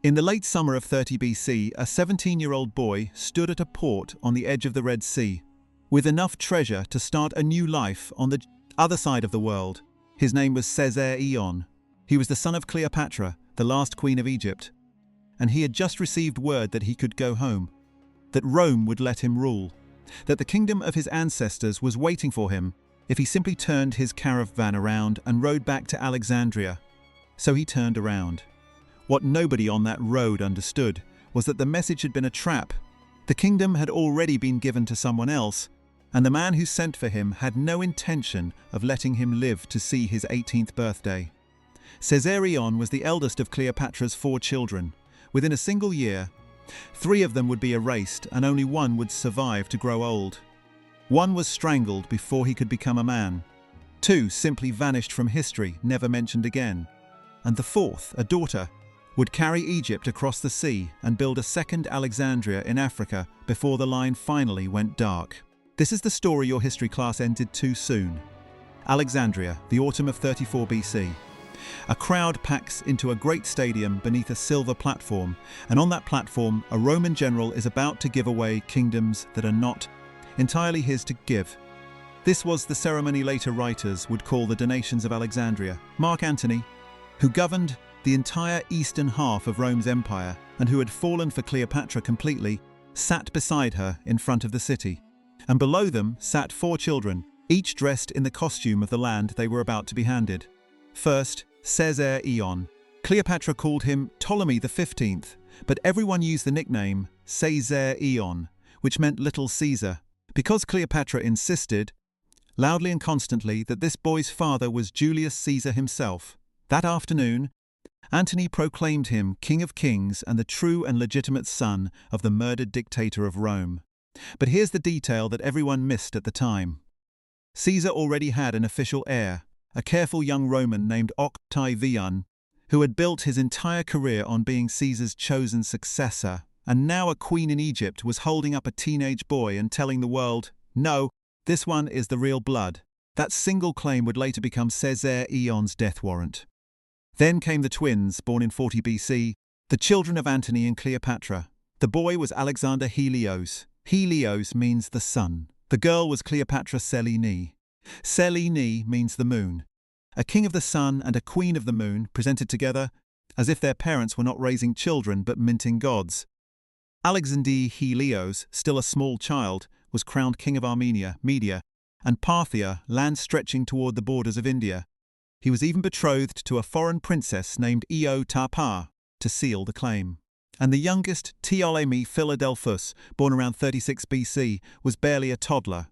In the late summer of 30 BC, a 17-year-old boy stood at a port on the edge of the Red Sea, with enough treasure to start a new life on the other side of the world. His name was Caesarion. He was the son of Cleopatra, the last queen of Egypt, and he had just received word that he could go home, that Rome would let him rule, that the kingdom of his ancestors was waiting for him if he simply turned his caravan around and rode back to Alexandria. So he turned around. What nobody on that road understood was that the message had been a trap. The kingdom had already been given to someone else, and the man who sent for him had no intention of letting him live to see his 18th birthday. Caesarion was the eldest of Cleopatra's 4 children. Within a single year, 3 of them would be erased and only one would survive to grow old. 1 was strangled before he could become a man. 2 simply vanished from history, never mentioned again. And the 4th, a daughter, would carry Egypt across the sea and build a second Alexandria in Africa before the line finally went dark. This is the story your history class ended too soon. Alexandria, the autumn of 34 BC. A crowd packs into a great stadium beneath a silver platform, and on that platform, a Roman general is about to give away kingdoms that are not entirely his to give. This was the ceremony later writers would call the donations of Alexandria. Mark Antony, who governed the entire eastern half of Rome's empire and who had fallen for Cleopatra completely, sat beside her in front of the city. And below them sat 4 children, each dressed in the costume of the land they were about to be handed. First, Caesarion. Cleopatra called him Ptolemy XV, but everyone used the nickname Caesarion, which meant Little Caesar, because Cleopatra insisted, loudly and constantly, that this boy's father was Julius Caesar himself. That afternoon, Antony proclaimed him King of Kings and the true and legitimate son of the murdered dictator of Rome. But here's the detail that everyone missed at the time. Caesar already had an official heir, a careful young Roman named Octavian, who had built his entire career on being Caesar's chosen successor, and now a queen in Egypt was holding up a teenage boy and telling the world, no, this one is the real blood. That single claim would later become Caesarion's death warrant. Then came the twins, born in 40 BC, the children of Antony and Cleopatra. The boy was Alexander Helios. Helios means the sun. The girl was Cleopatra Selene. Selene means the moon. A king of the sun and a queen of the moon presented together as if their parents were not raising children but minting gods. Alexander Helios, still a small child, was crowned king of Armenia, Media, and Parthia, land stretching toward the borders of India. He was even betrothed to a foreign princess named Cleopatra to seal the claim. And the youngest, Ptolemy Philadelphus, born around 36 BC, was barely a toddler.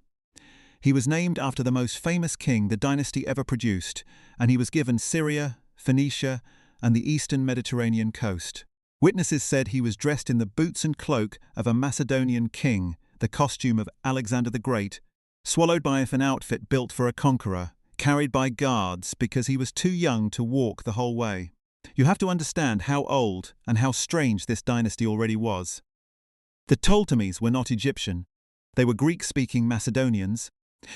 He was named after the most famous king the dynasty ever produced, and he was given Syria, Phoenicia, and the eastern Mediterranean coast. Witnesses said he was dressed in the boots and cloak of a Macedonian king, the costume of Alexander the Great, swallowed by an outfit built for a conqueror, carried by guards because he was too young to walk the whole way. You have to understand how old and how strange this dynasty already was. The Ptolemies were not Egyptian. They were Greek-speaking Macedonians,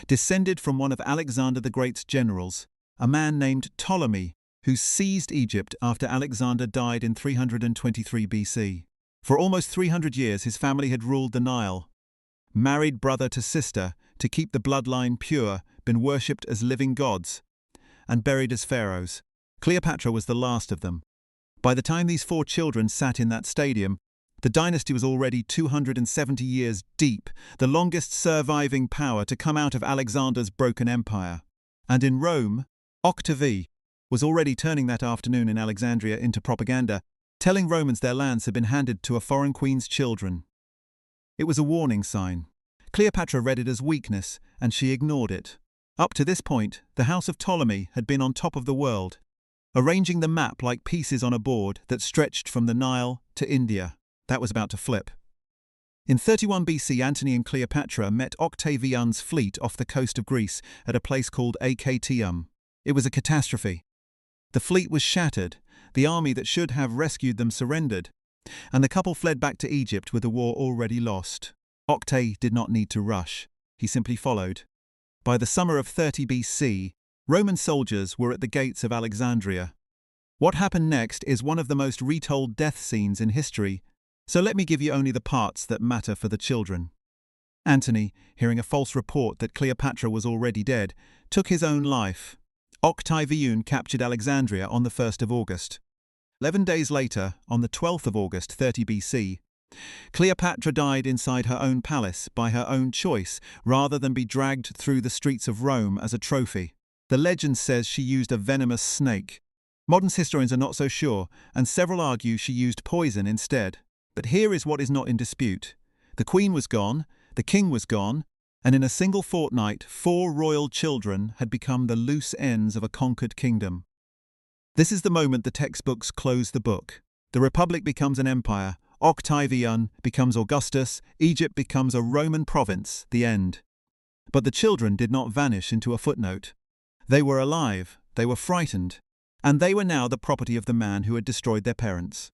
descended from one of Alexander the Great's generals, a man named Ptolemy, who seized Egypt after Alexander died in 323 BC. For almost 300 years his family had ruled the Nile, married brother to sister to keep the bloodline pure, been worshipped as living gods, and buried as pharaohs. Cleopatra was the last of them. By the time these 4 children sat in that stadium, the dynasty was already 270 years deep, the longest surviving power to come out of Alexander's broken empire. And in Rome, Octavian was already turning that afternoon in Alexandria into propaganda, telling Romans their lands had been handed to a foreign queen's children. It was a warning sign. Cleopatra read it as weakness, and she ignored it. Up to this point, the House of Ptolemy had been on top of the world, arranging the map like pieces on a board that stretched from the Nile to India. That was about to flip. In 31 BC, Antony and Cleopatra met Octavian's fleet off the coast of Greece at a place called Actium. It was a catastrophe. The fleet was shattered, the army that should have rescued them surrendered, and the couple fled back to Egypt with the war already lost. Octave did not need to rush. He simply followed. By the summer of 30 BC, Roman soldiers were at the gates of Alexandria. What happened next is one of the most retold death scenes in history, so let me give you only the parts that matter for the children. Antony, hearing a false report that Cleopatra was already dead, took his own life. Octavian captured Alexandria on the 1st of August. 11 days later, on the 12th of August 30 BC, Cleopatra died inside her own palace by her own choice rather than be dragged through the streets of Rome as a trophy. The legend says she used a venomous snake. Modern historians are not so sure, and several argue she used poison instead. But here is what is not in dispute. The queen was gone, the king was gone, and in a single fortnight 4 royal children had become the loose ends of a conquered kingdom. This is the moment the textbooks close the book. The Republic becomes an empire, Octavian becomes Augustus, Egypt becomes a Roman province, the end. But the children did not vanish into a footnote. They were alive, they were frightened, and they were now the property of the man who had destroyed their parents.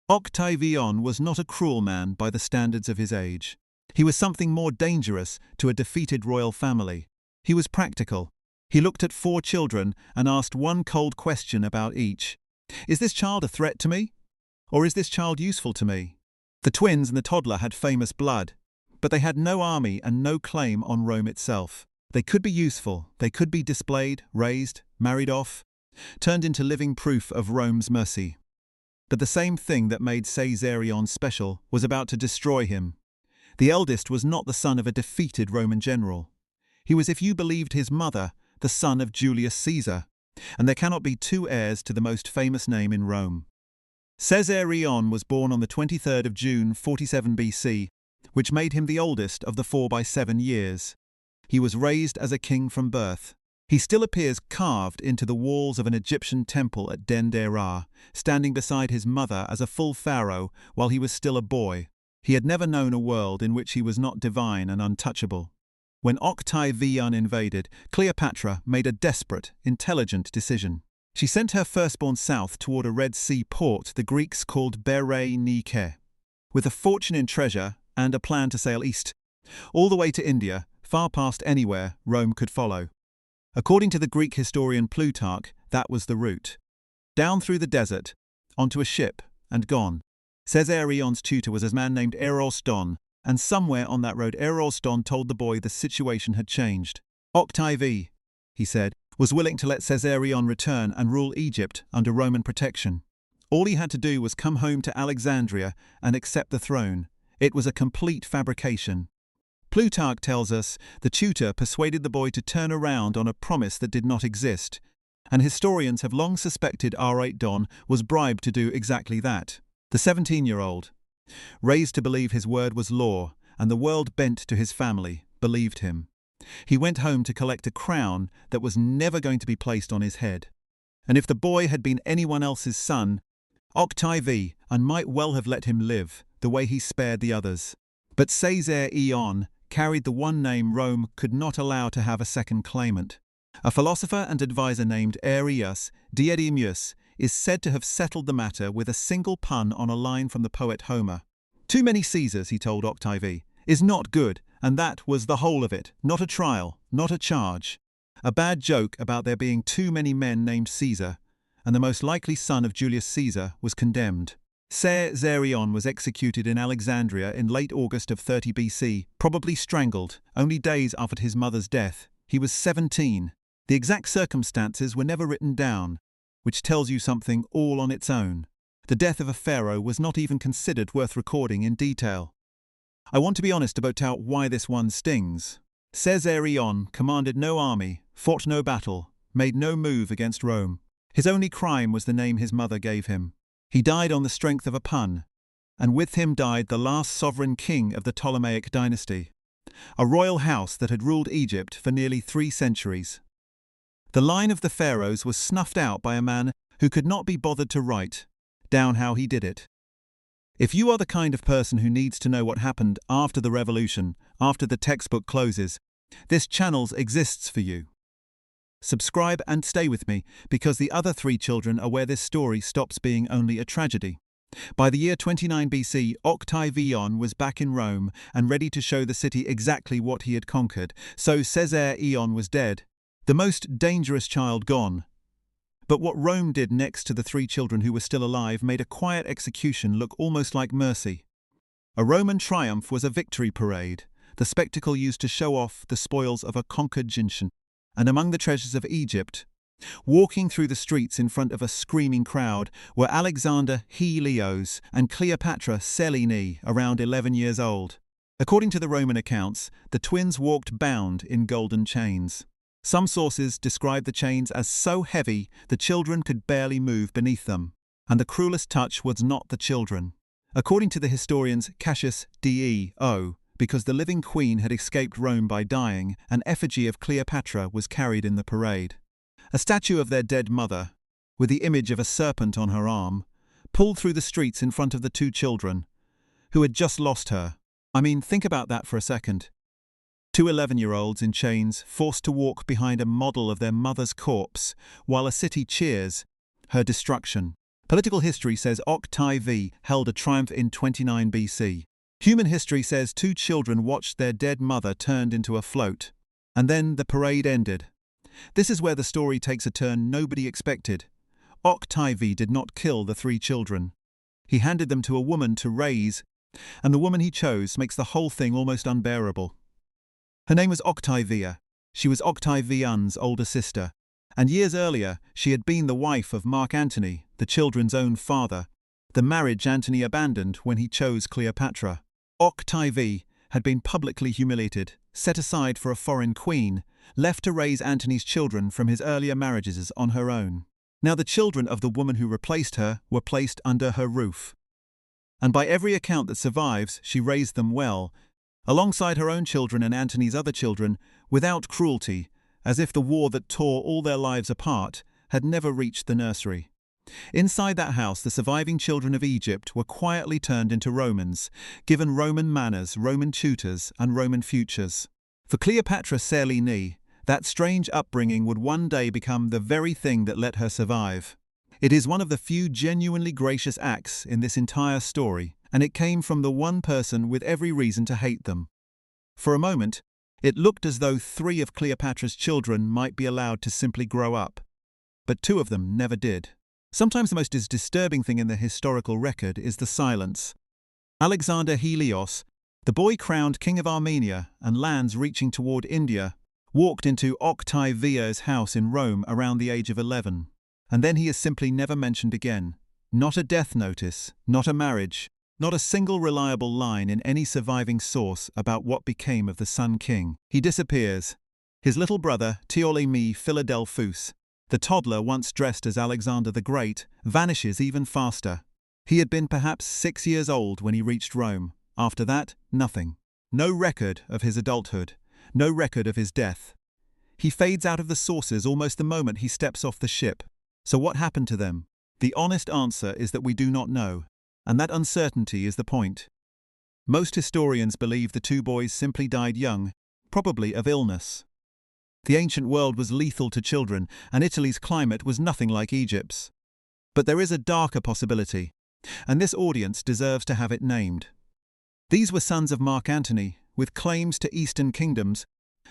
Octavian was not a cruel man by the standards of his age. He was something more dangerous to a defeated royal family. He was practical. He looked at 4 children and asked one cold question about each. Is this child a threat to me? Or is this child useful to me? The twins and the toddler had famous blood, but they had no army and no claim on Rome itself. They could be useful, they could be displayed, raised, married off, turned into living proof of Rome's mercy. But the same thing that made Caesarion special was about to destroy him. The eldest was not the son of a defeated Roman general. He was, if you believed his mother, the son of Julius Caesar, and there cannot be 2 heirs to the most famous name in Rome. Caesarion was born on the 23rd of June 47 BC, which made him the oldest of the 4 by 7 years. He was raised as a king from birth. He still appears carved into the walls of an Egyptian temple at Dendera, standing beside his mother as a full pharaoh while he was still a boy. He had never known a world in which he was not divine and untouchable. When Octavian invaded, Cleopatra made a desperate, intelligent decision. She sent her firstborn south toward a Red Sea port the Greeks called Berenike, with a fortune in treasure and a plan to sail east, all the way to India, far past anywhere Rome could follow. According to the Greek historian Plutarch, that was the route. Down through the desert, onto a ship, and gone. Caesarion's tutor was a man named Eroston, and somewhere on that road Eroston told the boy the situation had changed. Octavian, he said, was willing to let Caesarion return and rule Egypt under Roman protection. All he had to do was come home to Alexandria and accept the throne. It was a complete fabrication. Plutarch tells us the tutor persuaded the boy to turn around on a promise that did not exist, and historians have long suspected Eroston was bribed to do exactly that. The 17-year-old, raised to believe his word was law, and the world bent to his family, believed him. He went home to collect a crown that was never going to be placed on his head. And if the boy had been anyone else's son, Octavian might well have let him live, the way he spared the others. But Caesarion carried the one name Rome could not allow to have a second claimant. A philosopher and advisor named Arrius Didymus is said to have settled the matter with a single pun on a line from the poet Homer. Too many Caesars, he told Octavian, is not good, and that was the whole of it, not a trial, not a charge. A bad joke about there being too many men named Caesar, and the most likely son of Julius Caesar was condemned. Caesarion was executed in Alexandria in late August of 30 BC, probably strangled, only days after his mother's death. He was 17. The exact circumstances were never written down, which tells you something all on its own. The death of a pharaoh was not even considered worth recording in detail. I want to be honest about why this one stings. Caesarion commanded no army, fought no battle, made no move against Rome. His only crime was the name his mother gave him. He died on the strength of a pun, and with him died the last sovereign king of the Ptolemaic dynasty, a royal house that had ruled Egypt for nearly 3 centuries. The line of the pharaohs was snuffed out by a man who could not be bothered to write down how he did it. If you are the kind of person who needs to know what happened after the revolution, after the textbook closes, this channel exists for you. Subscribe and stay with me, because the other 3 children are where this story stops being only a tragedy. By the year 29 BC, Octavian was back in Rome and ready to show the city exactly what he had conquered. So Caesarion was dead, the most dangerous child gone. But what Rome did next to the three children who were still alive made a quiet execution look almost like mercy. A Roman triumph was a victory parade, the spectacle used to show off the spoils of a conquered nation. And among the treasures of Egypt, walking through the streets in front of a screaming crowd, were Alexander Helios and Cleopatra Selene, around 11 years old. According to the Roman accounts, the twins walked bound in golden chains. Some sources describe the chains as so heavy the children could barely move beneath them, and the cruelest touch was not the children. According to the historians Cassius Dio, because the living queen had escaped Rome by dying, an effigy of Cleopatra was carried in the parade. A statue of their dead mother, with the image of a serpent on her arm, pulled through the streets in front of the two children, who had just lost her. I mean, think about that for a second. Two 11-year-olds in chains forced to walk behind a model of their mother's corpse, while a city cheers her destruction. Political history says Octavian held a triumph in 29 BC. Human history says two children watched their dead mother turned into a float. And then the parade ended. This is where the story takes a turn nobody expected. Octavian did not kill the three children. He handed them to a woman to raise, and the woman he chose makes the whole thing almost unbearable. Her name was Octavia. She was Octavian's older sister, and years earlier she had been the wife of Mark Antony, the children's own father, the marriage Antony abandoned when he chose Cleopatra. Octavia had been publicly humiliated, set aside for a foreign queen, left to raise Antony's children from his earlier marriages on her own. Now the children of the woman who replaced her were placed under her roof. And by every account that survives, she raised them well, alongside her own children and Antony's other children, without cruelty, as if the war that tore all their lives apart had never reached the nursery. Inside that house, the surviving children of Egypt were quietly turned into Romans, given Roman manners, Roman tutors, and Roman futures. For Cleopatra Selene, that strange upbringing would one day become the very thing that let her survive. It is one of the few genuinely gracious acts in this entire story, and it came from the one person with every reason to hate them. For a moment, it looked as though three of Cleopatra's children might be allowed to simply grow up. But two of them never did. Sometimes the most disturbing thing in the historical record is the silence. Alexander Helios, the boy crowned king of Armenia and lands reaching toward India, walked into Octavia's house in Rome around the age of 11. And then he is simply never mentioned again. Not a death notice, not a marriage, not a single reliable line in any surviving source about what became of the Sun King. He disappears. His little brother, Ptolemy Philadelphus, the toddler once dressed as Alexander the Great, vanishes even faster. He had been perhaps 6 years old when he reached Rome. After that, nothing. No record of his adulthood. No record of his death. He fades out of the sources almost the moment he steps off the ship. So what happened to them? The honest answer is that we do not know. And that uncertainty is the point. Most historians believe the two boys simply died young, probably of illness. The ancient world was lethal to children, and Italy's climate was nothing like Egypt's. But there is a darker possibility, and this audience deserves to have it named. These were sons of Mark Antony, with claims to eastern kingdoms,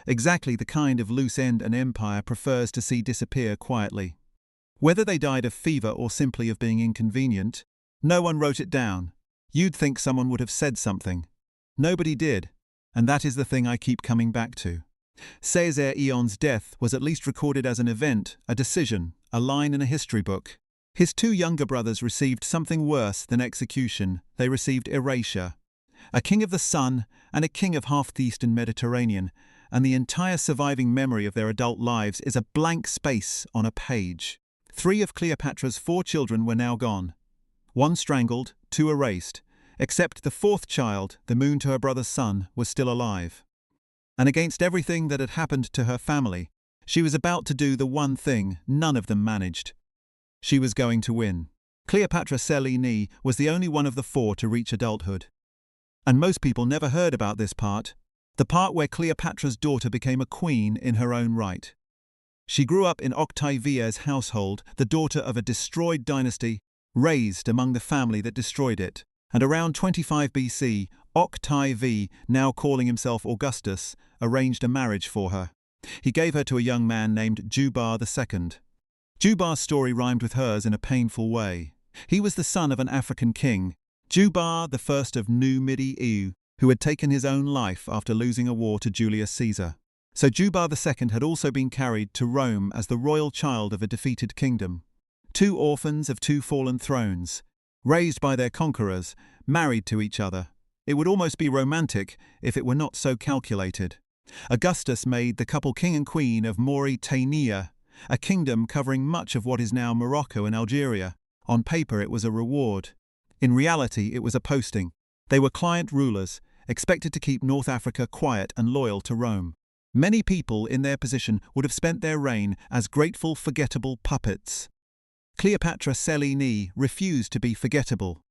exactly the kind of loose end an empire prefers to see disappear quietly. Whether they died of fever or simply of being inconvenient, no one wrote it down. You'd think someone would have said something. Nobody did, and that is the thing I keep coming back to. Caesarion's death was at least recorded as an event, a decision, a line in a history book. His two younger brothers received something worse than execution. They received erasure. A king of the sun and a king of half the eastern Mediterranean, and the entire surviving memory of their adult lives is a blank space on a page. 3 of Cleopatra's 4 children were now gone. 1 strangled, 2 erased, except the 4th child, the moon to her brother's son, was still alive. And against everything that had happened to her family, she was about to do the one thing none of them managed. She was going to win. Cleopatra Selene was the only one of the 4 to reach adulthood. And most people never heard about this part, the part where Cleopatra's daughter became a queen in her own right. She grew up in Octavia's household, the daughter of a destroyed dynasty, raised among the family that destroyed it. And around 25 BC, Octavian, now calling himself Augustus, arranged a marriage for her. He gave her to a young man named Juba II. Jubar's story rhymed with hers in a painful way. He was the son of an African king, Jubar I of Numidia, who had taken his own life after losing a war to Julius Caesar. So Jubar II had also been carried to Rome as the royal child of a defeated kingdom. Two orphans of two fallen thrones, raised by their conquerors, married to each other. It would almost be romantic if it were not so calculated. Augustus made the couple king and queen of Mauretania, a kingdom covering much of what is now Morocco and Algeria. On paper it was a reward. In reality it was a posting. They were client rulers, expected to keep North Africa quiet and loyal to Rome. Many people in their position would have spent their reign as grateful, forgettable puppets. Cleopatra Selene refused to be forgettable.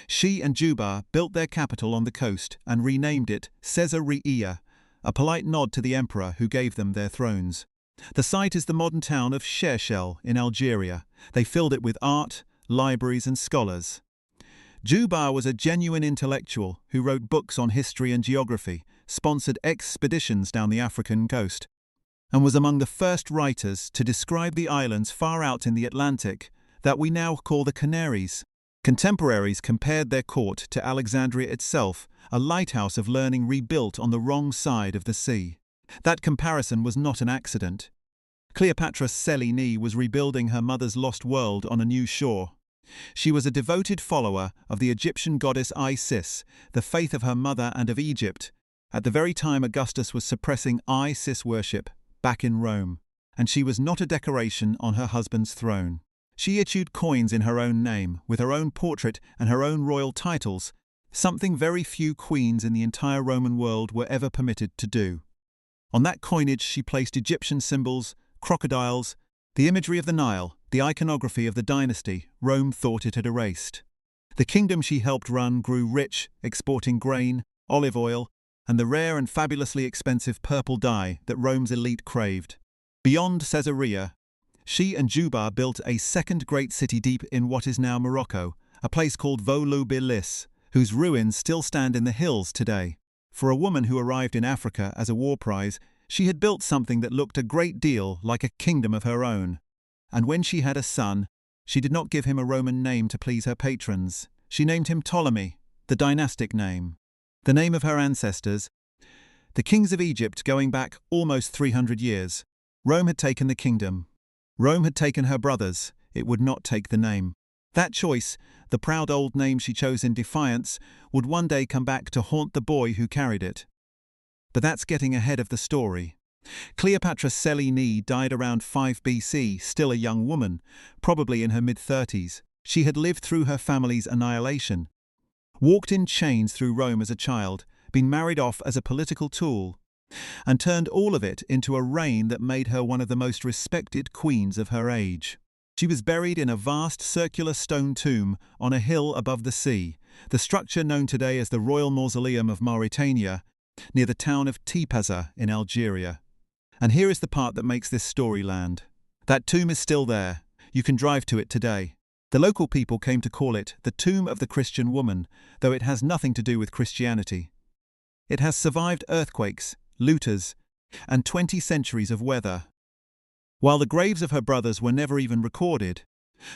She and Jubar built their capital on the coast and renamed it Caesarea, a polite nod to the emperor who gave them their thrones. The site is the modern town of Scherchel in Algeria. They filled it with art, libraries and scholars. Jubar was a genuine intellectual who wrote books on history and geography, sponsored expeditions down the African coast, and was among the first writers to describe the islands far out in the Atlantic that we now call the Canaries. Contemporaries compared their court to Alexandria itself, a lighthouse of learning rebuilt on the wrong side of the sea. That comparison was not an accident. Cleopatra Selene was rebuilding her mother's lost world on a new shore. She was a devoted follower of the Egyptian goddess Isis, the faith of her mother and of Egypt, at the very time Augustus was suppressing Isis worship back in Rome, and she was not a decoration on her husband's throne. She issued coins in her own name, with her own portrait and her own royal titles, something very few queens in the entire Roman world were ever permitted to do. On that coinage she placed Egyptian symbols, crocodiles, the imagery of the Nile, the iconography of the dynasty Rome thought it had erased. The kingdom she helped run grew rich, exporting grain, olive oil, and the rare and fabulously expensive purple dye that Rome's elite craved. Beyond Caesarea, she and Jubar built a second great city deep in what is now Morocco, a place called Volubilis, whose ruins still stand in the hills today. For a woman who arrived in Africa as a war prize, she had built something that looked a great deal like a kingdom of her own. And when she had a son, she did not give him a Roman name to please her patrons. She named him Ptolemy, the dynastic name, the name of her ancestors, the kings of Egypt going back almost 300 years. Rome had taken the kingdom. Rome had taken her brothers. It would not take the name. That choice, the proud old name she chose in defiance, would one day come back to haunt the boy who carried it. But that's getting ahead of the story. Cleopatra Selene died around 5 BC, still a young woman, probably in her mid-30s. She had lived through her family's annihilation, walked in chains through Rome as a child, been married off as a political tool, and turned all of it into a reign that made her one of the most respected queens of her age. She was buried in a vast circular stone tomb on a hill above the sea, the structure known today as the Royal Mausoleum of Mauretania, near the town of Tipaza in Algeria. And here is the part that makes this story land. That tomb is still there. You can drive to it today. The local people came to call it the tomb of the Christian woman, though it has nothing to do with Christianity. It has survived earthquakes, looters, and 20 centuries of weather. While the graves of her brothers were never even recorded,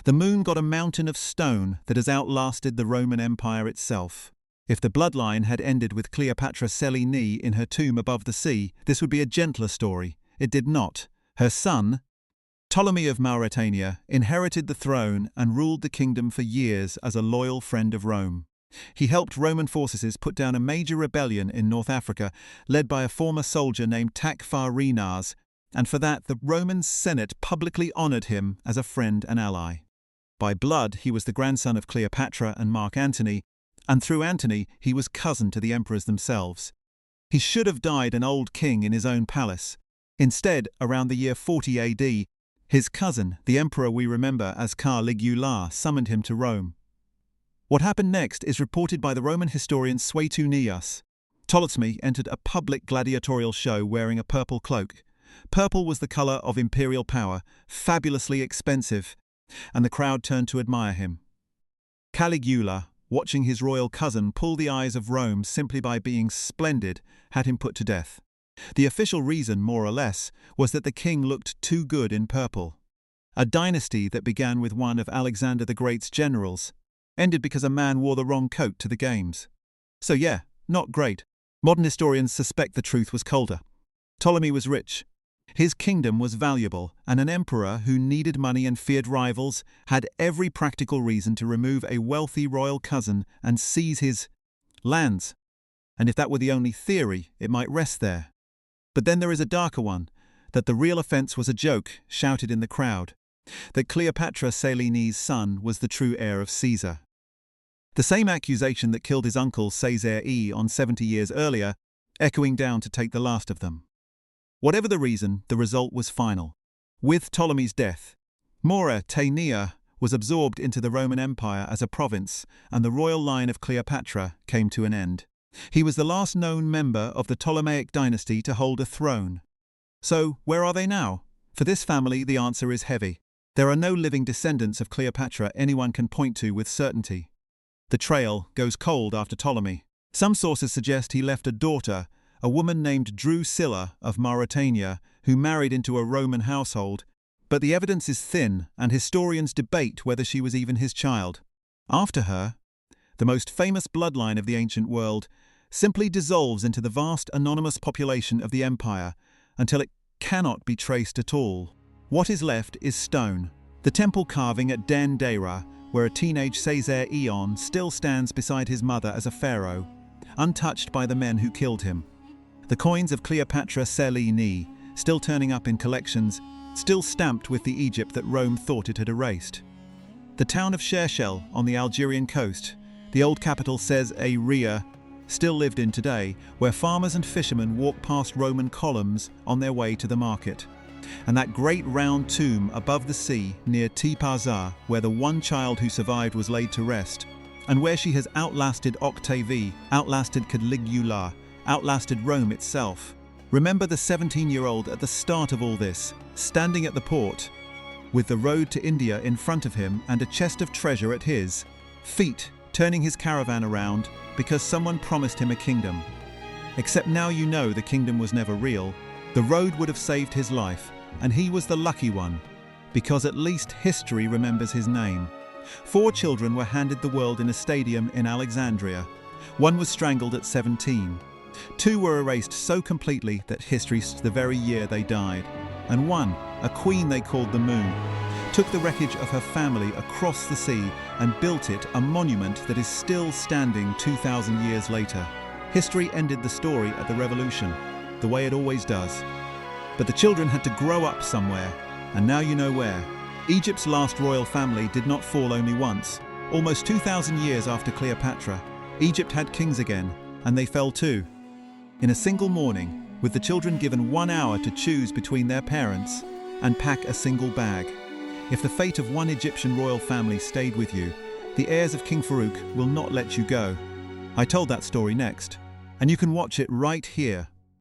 the moon got a mountain of stone that has outlasted the Roman Empire itself. If the bloodline had ended with Cleopatra Selene in her tomb above the sea, this would be a gentler story. It did not. Her son, Ptolemy of Mauretania, inherited the throne and ruled the kingdom for years as a loyal friend of Rome. He helped Roman forces put down a major rebellion in North Africa, led by a former soldier named Tacfarinas, and for that the Roman Senate publicly honored him as a friend and ally. By blood, he was the grandson of Cleopatra and Mark Antony, and through Antony he was cousin to the emperors themselves. He should have died an old king in his own palace. Instead, around the year 40 AD, his cousin, the emperor we remember as Caligula, summoned him to Rome. What happened next is reported by the Roman historian Suetonius. Ptolemy entered a public gladiatorial show wearing a purple cloak. Purple was the color of imperial power, fabulously expensive, and the crowd turned to admire him. Caligula, watching his royal cousin pull the eyes of Rome simply by being splendid, had him put to death. The official reason, more or less, was that the king looked too good in purple. A dynasty that began with one of Alexander the Great's generals ended because a man wore the wrong coat to the games. So yeah, not great. Modern historians suspect the truth was colder. Ptolemy was rich. His kingdom was valuable, and an emperor who needed money and feared rivals had every practical reason to remove a wealthy royal cousin and seize his lands. And if that were the only theory, it might rest there. But then there is a darker one, that the real offense was a joke shouted in the crowd, that Cleopatra Selene's son was the true heir of Caesar. The same accusation that killed his uncle Caesarion 70 years earlier, echoing down to take the last of them. Whatever the reason, the result was final. With Ptolemy's death, Mauretania was absorbed into the Roman Empire as a province, and the royal line of Cleopatra came to an end. He was the last known member of the Ptolemaic dynasty to hold a throne. So, where are they now? For this family, the answer is heavy. There are no living descendants of Cleopatra anyone can point to with certainty. The trail goes cold after Ptolemy. Some sources suggest he left a daughter, a woman named Drusilla of Mauretania, who married into a Roman household, but the evidence is thin, and historians debate whether she was even his child. After her, the most famous bloodline of the ancient world simply dissolves into the vast anonymous population of the empire until it cannot be traced at all. What is left is stone. The temple carving at Den Dera, where a teenage Caesarion still stands beside his mother as a pharaoh, untouched by the men who killed him. The coins of Cleopatra Selene, still turning up in collections, still stamped with the Egypt that Rome thought it had erased. The town of Shershel on the Algerian coast, the old capital Caesarea, still lived in today, where farmers and fishermen walk past Roman columns on their way to the market. And that great round tomb above the sea near Tipazar, where the one child who survived was laid to rest, and where she has outlasted Octavian, outlasted Caligula, outlasted Rome itself. Remember the 17-year-old at the start of all this, standing at the port, with the road to India in front of him and a chest of treasure at his feet, turning his caravan around because someone promised him a kingdom. Except now you know the kingdom was never real. The road would have saved his life, and he was the lucky one, because at least history remembers his name. 4 children were handed the world in a stadium in Alexandria. 1 was strangled at 17. 2 were erased so completely that history stood the very year they died. And 1, a queen they called the Moon, took the wreckage of her family across the sea and built it a monument that is still standing 2,000 years later. History ended the story at the revolution, the way it always does. But the children had to grow up somewhere, and now you know where. Egypt's last royal family did not fall only once. Almost 2,000 years after Cleopatra, Egypt had kings again, and they fell too. In a single morning, with the children given 1 hour to choose between their parents and pack a single bag. If the fate of one Egyptian royal family stayed with you, the heirs of King Farouk will not let you go. I told that story next, and you can watch it right here